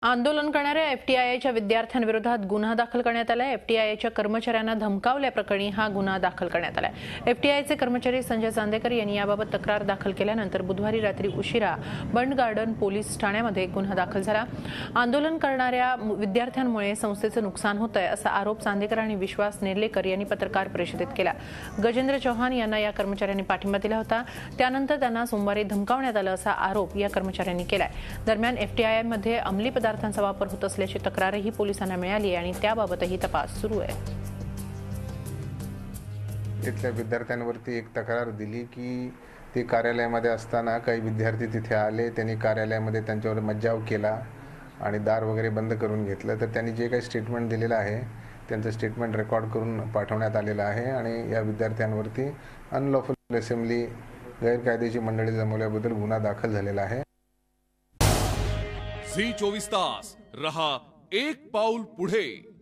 आंदोलन करणाऱ्या एफटीआयआयच्या विद्यार्थ्यांविरोधात गुन्हा दाखल करण्यात आलाय। एफटीआयआयच्या कर्मचाऱ्यांना धमकावल्याप्रकरणी हा गुन्हा दाखल करण्यात आलाय। एफटीआयआयचे कर्मचारी संजय चांदेकर यांनी याबाबत तक्रार दाखल केल्यानंतर बुधवारी रात्री उशिरा बंड गार्डन पोलीस ठाण्यामध्ये गुन्हा दाखल झाला। आंदोलन करणाऱ्या विद्यार्थ्यांमुळे संस्थेचं नुकसान होतंय असा आरोप चांदेकर आणि विश्वास नेर्लेकर यांनी पत्रकार परिषदेत केला। गजेंद्र चौहान यांना या कर्मचाऱ्यांनी पाठिंबा दिला होता, त्यानंतर त्यांना सोमवारी धमकावण्यात आलं असा आरोप या कर्मचाऱ्यांनी केलाय। दरम्यान एफटीआयआयमध्ये अंमली पदार्थांचा वापर होत असल्याची तक्रारही पोलिसांना मिळाली आणि त्याबाबतही तपास सुरू आहे। इथल्या विद्यार्थ्यांवरती एक तक्रार दिली की ते कार्यालयामध्ये असताना काही विद्यार्थी तिथे आले, त्यांनी कार्यालयामध्ये त्यांच्यावर मज्जाव केला आणि दार वगैरे बंद करून घेतलं। तर त्यांनी जे काही स्टेटमेंट दिलेलं आहे त्यांचं स्टेटमेंट रेकॉर्ड करून पाठवण्यात आलेलं आहे आणि या विद्यार्थ्यांवरती अनलॉफुल असेंब्ली गैरकायदेशीर मंडळी जमवल्याबद्दल गुन्हा दाखल झालेला आहे। झी 24 तास रहा एक पाऊल पुढे।